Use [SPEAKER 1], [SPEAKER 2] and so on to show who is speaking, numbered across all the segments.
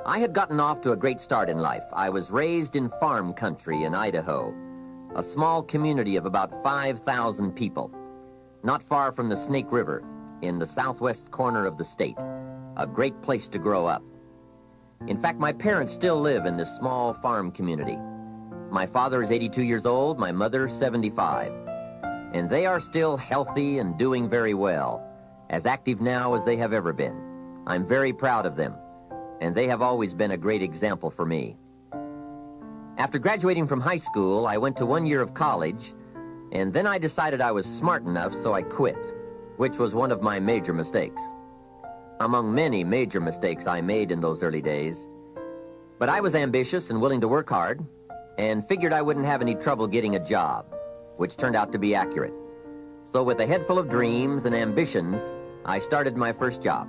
[SPEAKER 1] I had gotten off to a great start in life. I was raised in farm country in Idaho, a small community of about 5,000 people, not far from the Snake River in the southwest corner of the state, a great place to grow up. In fact, my parents still live in this small farm community. My father is 82 years old, my mother 75, and they are still healthy and doing very well, as active now as they have ever been. I'm very proud of them, and they have always been a great example for me. After graduating from high school, I went to 1 year of college, and then I decided I was smart enough, so I quit, which was one of my major mistakes. Among many major mistakes I made in those early days. But I was ambitious and willing to work hard, and figured I wouldn't have any trouble getting a job, which turned out to be accurate. So with a head full of dreams and ambitions, I started my first job.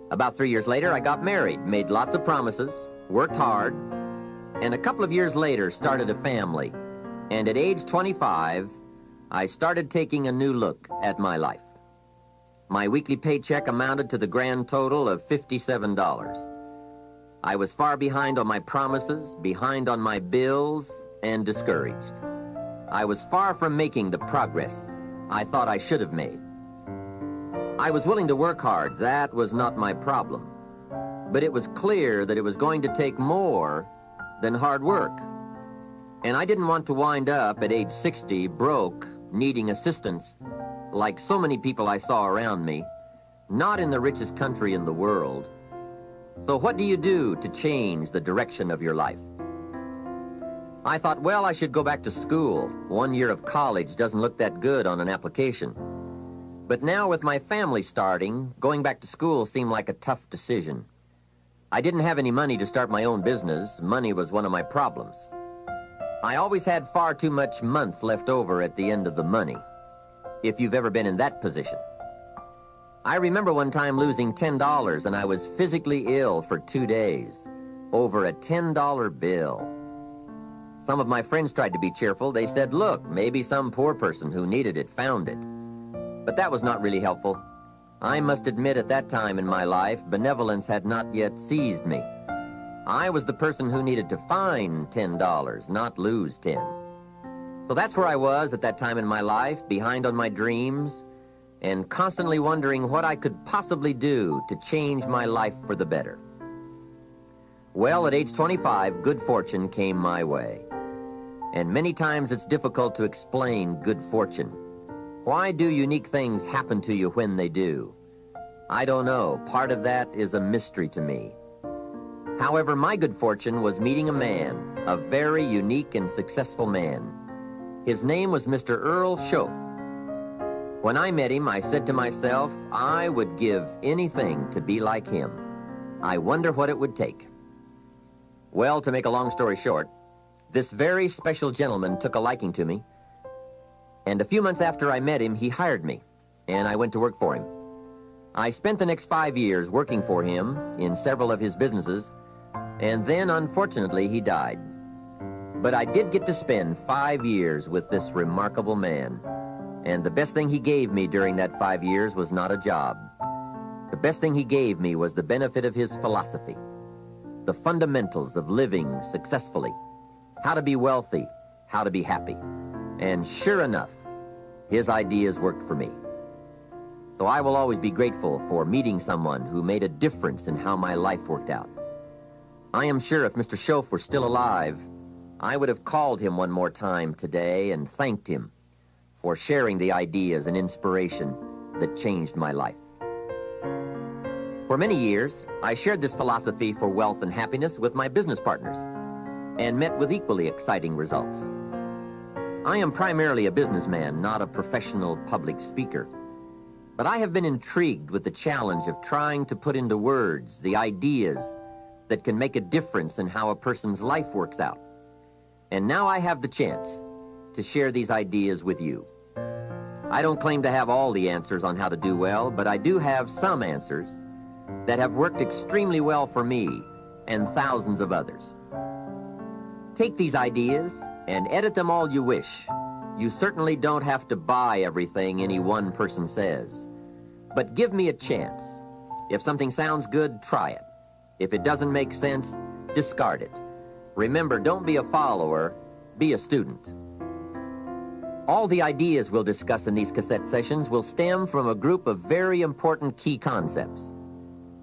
[SPEAKER 1] About 3 years later, I got married, made lots of promises, worked hard, and a couple of years later started a family. And at age 25, I started taking a new look at my life. My weekly paycheck amounted to the grand total of $57. I was far behind on my promises, behind on my bills, and discouraged. I was far from making the progress I thought I should have made. I was willing to work hard, that was not my problem. But it was clear that it was going to take more than hard work. And I didn't want to wind up at age 60 broke, needing assistance, like so many people I saw around me, not in the richest country in the world. So what do you do to change the direction of your life? I thought, well, I should go back to school. 1 year of college doesn't look that good on an application. But now with my family starting, going back to school seemed like a tough decision. I didn't have any money to start my own business. Money was one of my problems. I always had far too much month left over at the end of the money, if you've ever been in that position. I remember one time losing $10, and I was physically ill for 2 days over a $10 bill. Some of my friends tried to be cheerful. They said, look, maybe some poor person who needed it found it. But that was not really helpful. I must admit at that time in my life, benevolence had not yet seized me. I was the person who needed to find $10, not lose 10. So that's where I was at that time in my life, behind on my dreams, and constantly wondering what I could possibly do to change my life for the better. Well, at age 25, good fortune came my way. And many times it's difficult to explain good fortune. Why do unique things happen to you when they do? I don't know. Part of that is a mystery to me. However, my good fortune was meeting a man, a very unique and successful man. His name was Mr. Earl Schoaf. When I met him, I said to myself, I would give anything to be like him. I wonder what it would take. Well, to make a long story short, this very special gentleman took a liking to me, and a few months after I met him, he hired me, and I went to work for him. I spent the next 5 years working for him in several of his businesses, and then, unfortunately, he died. But I did get to spend 5 years with this remarkable man, and the best thing he gave me during that 5 years was not a job. The best thing he gave me was the benefit of his philosophy, the fundamentals of living successfully, how to be wealthy, how to be happy. And sure enough, his ideas worked for me. So I will always be grateful for meeting someone who made a difference in how my life worked out. I am sure if Mr. Schoaf were still alive, I would have called him one more time today and thanked him for sharing the ideas and inspiration that changed my life. For many years, I shared this philosophy for wealth and happiness with my business partners and met with equally exciting results. I am primarily a businessman, not a professional public speaker. But I have been intrigued with the challenge of trying to put into words the ideas that can make a difference in how a person's life works out. And now I have the chance to share these ideas with you. I don't claim to have all the answers on how to do well, but I do have some answers that have worked extremely well for me and thousands of others. Take these ideas and edit them all you wish. You certainly don't have to buy everything any one person says. But give me a chance. If something sounds good, try it. If it doesn't make sense, discard it. Remember, don't be a follower, be a student. All the ideas we'll discuss in these cassette sessions will stem from a group of very important key concepts.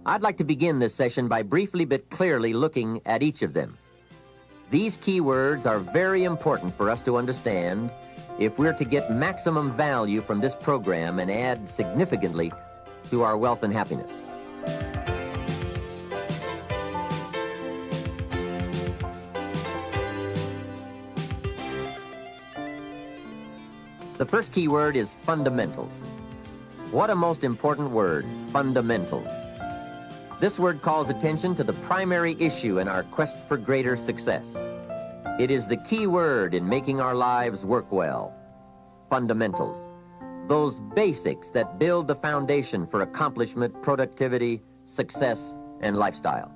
[SPEAKER 1] I'd like to begin this session by briefly but clearly looking at each of them. These key words are very important for us to understand if we're to get maximum value from this program and add significantly to our wealth and happiness. The first key word is fundamentals. What a most important word, fundamentals. This word calls attention to the primary issue in our quest for greater success. It is the key word in making our lives work well. Fundamentals. Those basics that build the foundation for accomplishment, productivity, success, and lifestyle.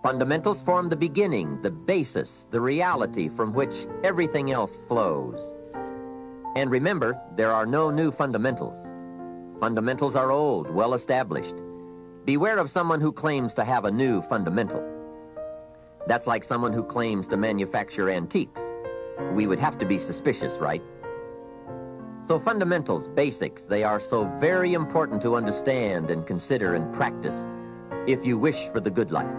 [SPEAKER 1] Fundamentals form the beginning, the basis, the reality from which everything else flows. And remember, there are no new fundamentals. Fundamentals are old, well established. Beware of someone who claims to have a new fundamental. That's like someone who claims to manufacture antiques. We would have to be suspicious, right? So fundamentals, basics, they are so very important to understand and consider and practice if you wish for the good life.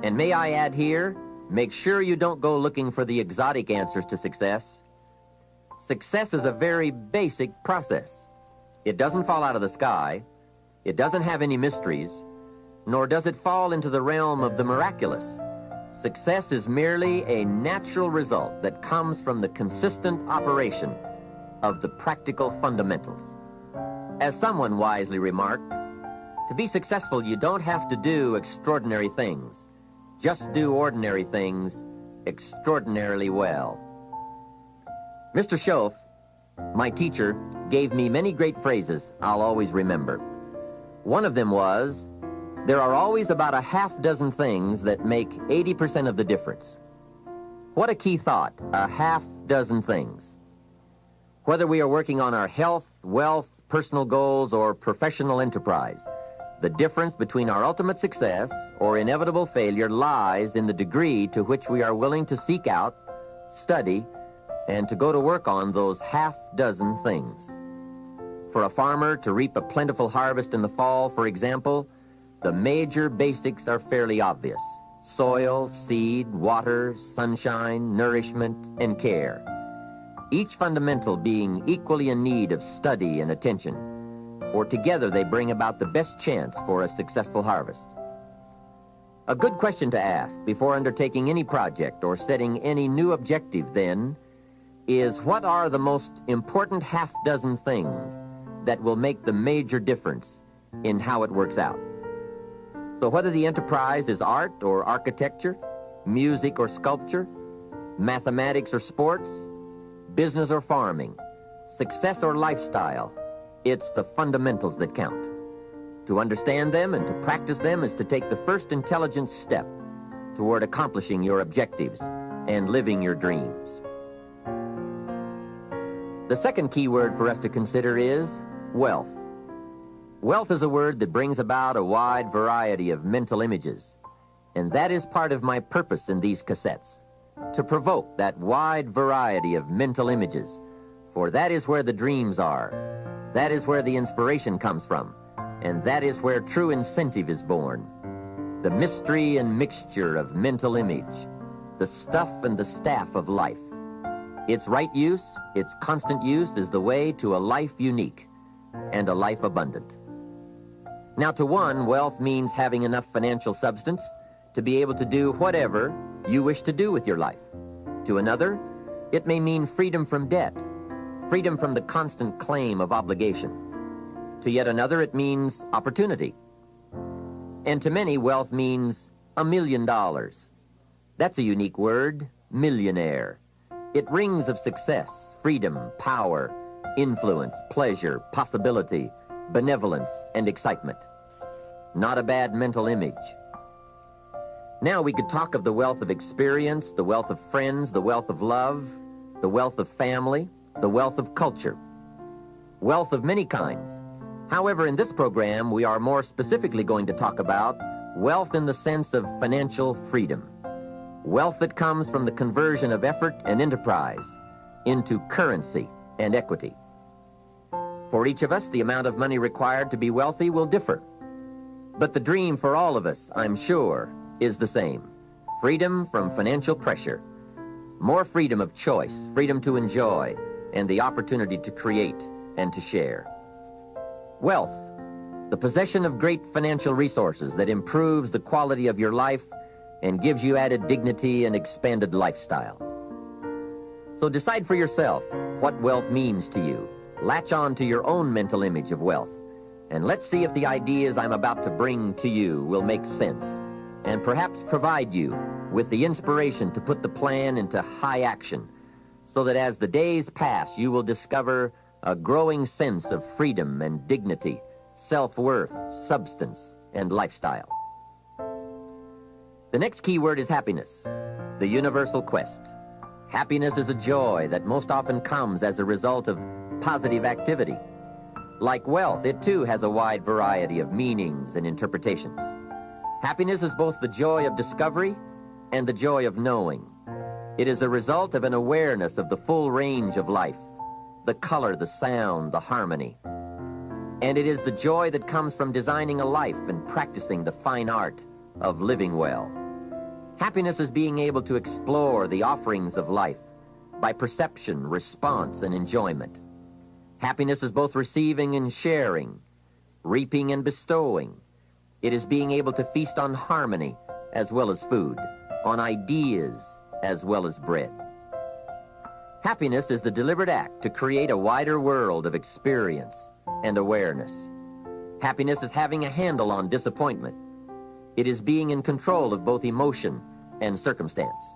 [SPEAKER 1] And may I add here, make sure you don't go looking for the exotic answers to success. Success is a very basic process. It doesn't fall out of the sky. It doesn't have any mysteries, nor does it fall into the realm of the miraculous. Success is merely a natural result that comes from the consistent operation of the practical fundamentals. As someone wisely remarked, to be successful, you don't have to do extraordinary things. Just do ordinary things extraordinarily well. Mr. Schoaf, my teacher, gave me many great phrases I'll always remember. One of them was, there are always about a half dozen things that make 80% of the difference. What a key thought, a half dozen things. Whether we are working on our health, wealth, personal goals, or professional enterprise, the difference between our ultimate success or inevitable failure lies in the degree to which we are willing to seek out, study, and to go to work on those half dozen things. For a farmer to reap a plentiful harvest in the fall, for example, the major basics are fairly obvious. Soil, seed, water, sunshine, nourishment, and care. Each fundamental being equally in need of study and attention, for together they bring about the best chance for a successful harvest. A good question to ask before undertaking any project or setting any new objective, then, is what are the most important half dozen things that will make the major difference in how it works out? So whether the enterprise is art or architecture, music or sculpture, mathematics or sports, business or farming, success or lifestyle, it's the fundamentals that count. To understand them and to practice them is to take the first intelligent step toward accomplishing your objectives and living your dreams. The second key word for us to consider is wealth. Wealth is a word that brings about a wide variety of mental images, and that is part of my purpose in these cassettes, to provoke that wide variety of mental images, for that is where the dreams are, that is where the inspiration comes from, and that is where true incentive is born. The mystery and mixture of mental image, the stuff and the staff of life. Its right use, its constant use is the way to a life unique and a life abundant. Now, to one, wealth means having enough financial substance to be able to do whatever you wish to do with your life. To another, it may mean freedom from debt, freedom from the constant claim of obligation. To yet another, it means opportunity. And to many, wealth means $1 million. That's a unique word, millionaire. It rings of success, freedom, power, influence, pleasure, possibility, benevolence, and excitement. Not a bad mental image. Now we could talk of the wealth of experience, the wealth of friends, the wealth of love, the wealth of family, the wealth of culture. Wealth of many kinds. However, in this program, we are more specifically going to talk about wealth in the sense of financial freedom. Wealth that comes from the conversion of effort and enterprise into currency and equity. For each of us, the amount of money required to be wealthy will differ. But the dream for all of us, I'm sure, is the same. Freedom from financial pressure. More freedom of choice, freedom to enjoy, and the opportunity to create and to share. Wealth, the possession of great financial resources that improves the quality of your life and gives you added dignity and expanded lifestyle. So decide for yourself what wealth means to you. Latch on to your own mental image of wealth, and let's see if the ideas I'm about to bring to you will make sense and perhaps provide you with the inspiration to put the plan into high action so that as the days pass, you will discover a growing sense of freedom and dignity, self-worth, substance, and lifestyle. The next key word is happiness, the universal quest. Happiness is a joy that most often comes as a result of positive activity. Like wealth, it too has a wide variety of meanings and interpretations. Happiness is both the joy of discovery and the joy of knowing. It is a result of an awareness of the full range of life, the color, the sound, the harmony. And it is the joy that comes from designing a life and practicing the fine art of living well. Happiness is being able to explore the offerings of life by perception, response, and enjoyment. Happiness is both receiving and sharing, reaping and bestowing. It is being able to feast on harmony as well as food, on ideas as well as bread. Happiness is the deliberate act to create a wider world of experience and awareness. Happiness is having a handle on disappointment. It is being in control of both emotion and circumstance.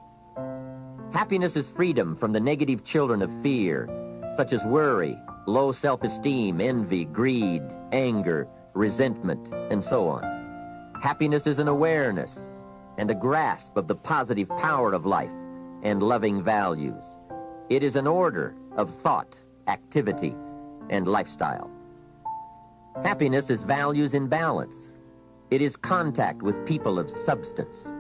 [SPEAKER 1] Happiness is freedom from the negative children of fear, such as worry, low self-esteem, envy, greed, anger, resentment, and so on. Happiness is an awareness and a grasp of the positive power of life and loving values. It is an order of thought, activity, and lifestyle. Happiness is values in balance. It is contact with people of substance.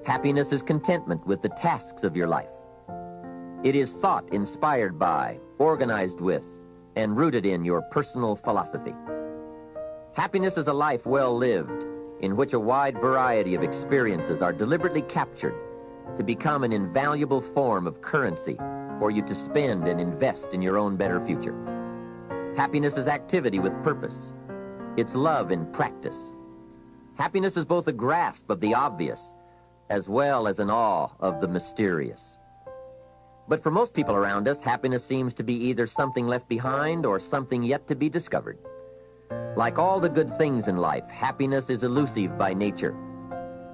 [SPEAKER 1] Happiness is contentment with the tasks of your life. It is thought inspired by, organized with, and rooted in your personal philosophy. Happiness is a life well lived, in which a wide variety of experiences are deliberately captured to become an invaluable form of currency for you to spend and invest in your own better future. Happiness is activity with purpose. It's love in practice. Happiness is both a grasp of the obvious as well as an awe of the mysterious. But for most people around us, happiness seems to be either something left behind or something yet to be discovered. Like all the good things in life, happiness is elusive by nature,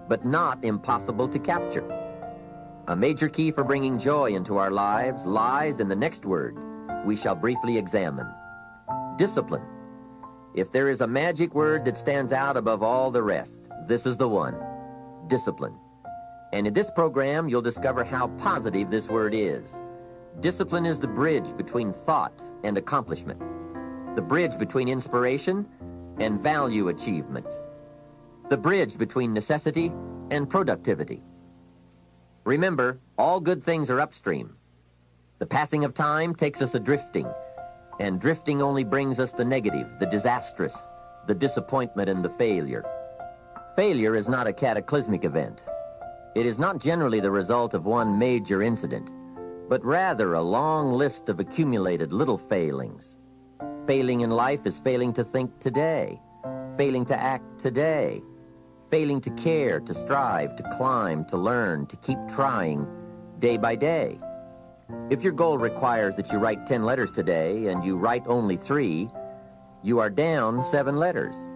[SPEAKER 1] but not impossible to capture. A major key for bringing joy into our lives lies in the next word we shall briefly examine: discipline. If there is a magic word that stands out above all the rest, this is the one: discipline. And in this program, you'll discover how positive this word is. Discipline is the bridge between thought and accomplishment, the bridge between inspiration and value achievement, the bridge between necessity and productivity. Remember, all good things are upstream. The passing of time takes us a-drifting, and drifting only brings us the negative, the disastrous, the disappointment, and the failure. Failure is not a cataclysmic event. It is not generally the result of one major incident, but rather a long list of accumulated little failings. Failing in life is failing to think today, failing to act today, failing to care, to strive, to climb, to learn, to keep trying day by day. If your goal requires that you write 10 letters today and you write only 3, you are down 7 letters.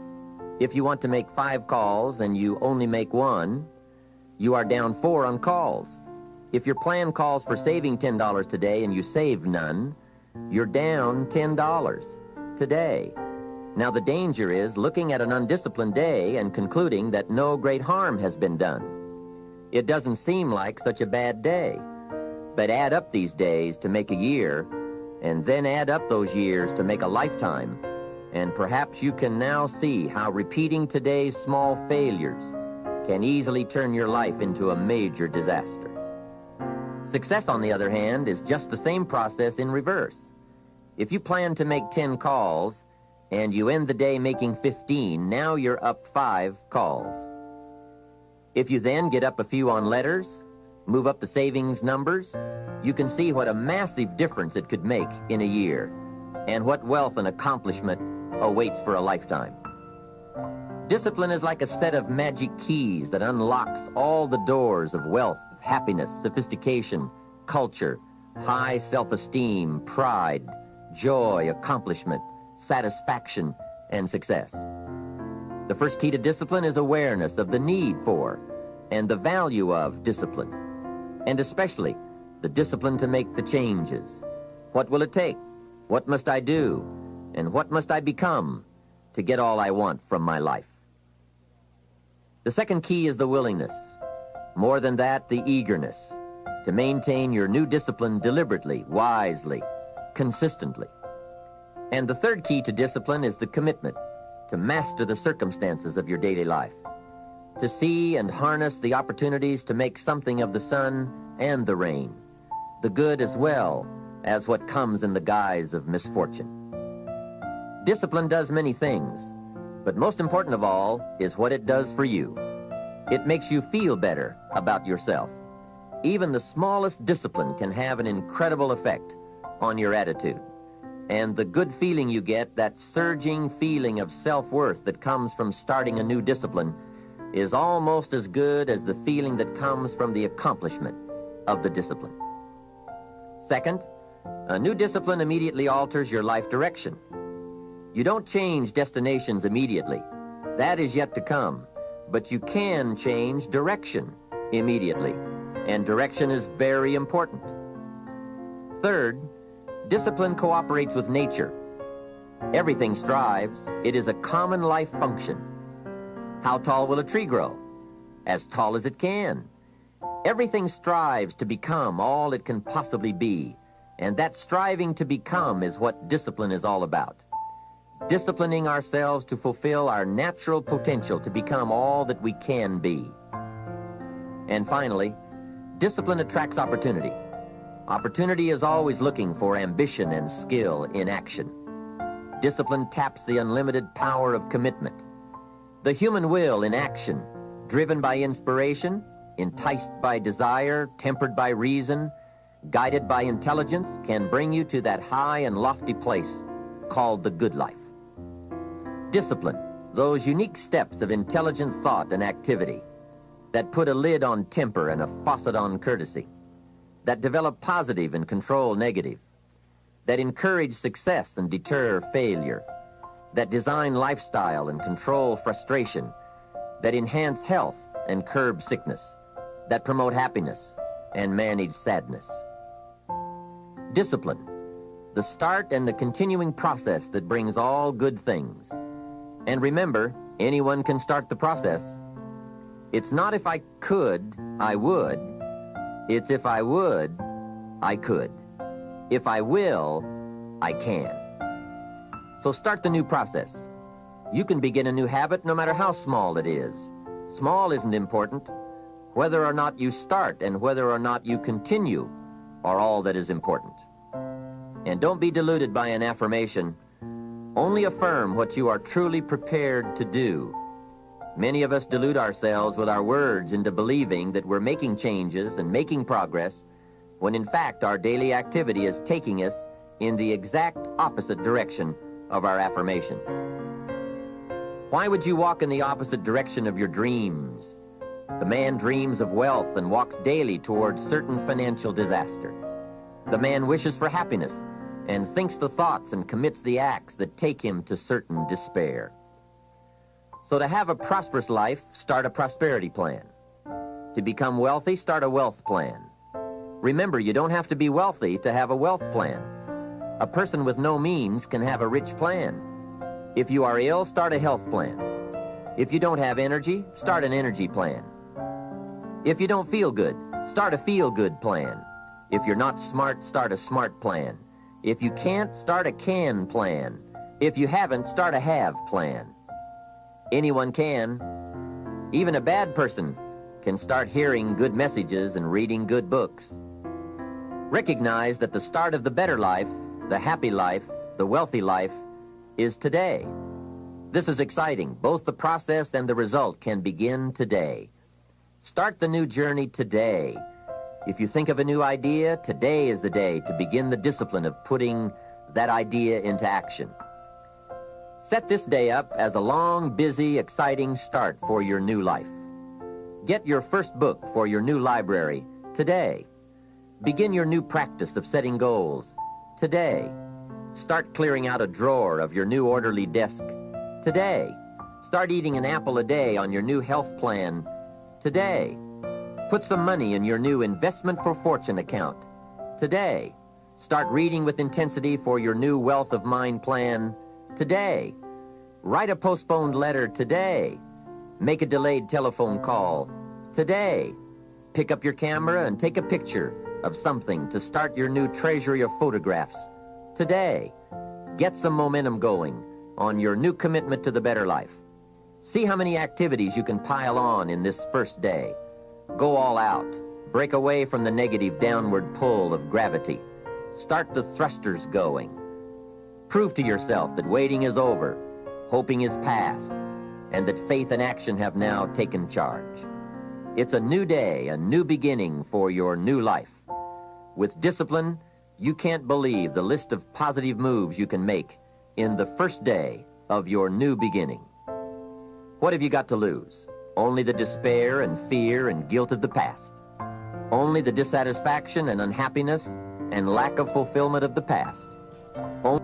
[SPEAKER 1] If you want to make 5 calls and you only make 1, you are down 4 on calls. If your plan calls for saving $10 today and you save none, you're down $10 today. Now the danger is looking at an undisciplined day and concluding that no great harm has been done. It doesn't seem like such a bad day, but add up these days to make a year, and then add up those years to make a lifetime, and perhaps you can now see how repeating today's small failures can easily turn your life into a major disaster. Success, on the other hand, is just the same process in reverse. If you plan to make 10 calls and you end the day making 15, now you're up 5 calls. If you then get up a few on letters, move up the savings numbers, you can see what a massive difference it could make in a year, and what wealth and accomplishment awaits for a lifetime. Discipline is like a set of magic keys that unlocks all the doors of wealth, happiness, sophistication, culture, high self-esteem, pride, joy, accomplishment, satisfaction, and success. The first key to discipline is awareness of the need for and the value of discipline, and especially the discipline to make the changes. What will it take? What must I do? And what must I become to get all I want from my life? The second key is the willingness. More than that, the eagerness to maintain your new discipline deliberately, wisely, consistently. And the third key to discipline is the commitment to master the circumstances of your daily life, to see and harness the opportunities to make something of the sun and the rain, the good as well as what comes in the guise of misfortune. Discipline does many things, but most important of all is what it does for you. It makes you feel better about yourself. Even the smallest discipline can have an incredible effect on your attitude. And the good feeling you get, that surging feeling of self-worth that comes from starting a new discipline, is almost as good as the feeling that comes from the accomplishment of the discipline. Second, a new discipline immediately alters your life direction. You don't change destinations immediately. That is yet to come. But you can change direction immediately. And direction is very important. Third, discipline cooperates with nature. Everything strives. It is a common life function. How tall will a tree grow? As tall as it can. Everything strives to become all it can possibly be, and that striving to become is what discipline is all about. Disciplining ourselves to fulfill our natural potential to become all that we can be. And finally, discipline attracts opportunity. Opportunity is always looking for ambition and skill in action. Discipline taps the unlimited power of commitment. The human will in action, driven by inspiration, enticed by desire, tempered by reason, guided by intelligence, can bring you to that high and lofty place called the good life. Discipline, those unique steps of intelligent thought and activity that put a lid on temper and a faucet on courtesy, that develop positive and control negative, that encourage success and deter failure, that design lifestyle and control frustration, that enhance health and curb sickness, that promote happiness and manage sadness. Discipline, the start and the continuing process that brings all good things. And remember, anyone can start the process. It's not if I could, I would. It's if I would, I could. If I will, I can. So start the new process. You can begin a new habit no matter how small it is. Small isn't important. Whether or not you start and whether or not you continue are all that is important. And don't be deluded by an affirmation. Only affirm what you are truly prepared to do. Many of us delude ourselves with our words into believing that we're making changes and making progress, when in fact our daily activity is taking us in the exact opposite direction of our affirmations. Why would you walk in the opposite direction of your dreams? The man dreams of wealth and walks daily towards certain financial disaster. The man wishes for happiness and thinks the thoughts and commits the acts that take him to certain despair. So to have a prosperous life, start a prosperity plan. To become wealthy, start a wealth plan. Remember, you don't have to be wealthy to have a wealth plan. A person with no means can have a rich plan. If you are ill, start a health plan. If you don't have energy, start an energy plan. If you don't feel good, start a feel-good plan. If you're not smart, start a smart plan. If you can't, start a can plan. If you haven't, start a have plan. Anyone can. Even a bad person can start hearing good messages and reading good books. Recognize that the start of the better life, the happy life, the wealthy life is today. This is exciting. Both the process and the result can begin today. Start the new journey today. If you think of a new idea, today is the day to begin the discipline of putting that idea into action. Set this day up as a long, busy, exciting start for your new life. Get your first book for your new library today. Begin your new practice of setting goals today. Start clearing out a drawer of your new orderly desk today. Start eating an apple a day on your new health plan today. Put some money in your new investment for fortune account today. Start reading with intensity for your new wealth of mind plan today. Write a postponed letter today. Make a delayed telephone call today. Pick up your camera and take a picture of something to start your new treasury of photographs today. Get some momentum going on your new commitment to the better life. See how many activities you can pile on in this first day. Go all out. Break away from the negative downward pull of gravity. Start the thrusters going. Prove to yourself that waiting is over, hoping is past, and that faith and action have now taken charge. It's a new day, a new beginning for your new life. With discipline, you can't believe the list of positive moves you can make in the first day of your new beginning. What have you got to lose? Only the despair and fear and guilt of the past. Only the dissatisfaction and unhappiness and lack of fulfillment of the past. Only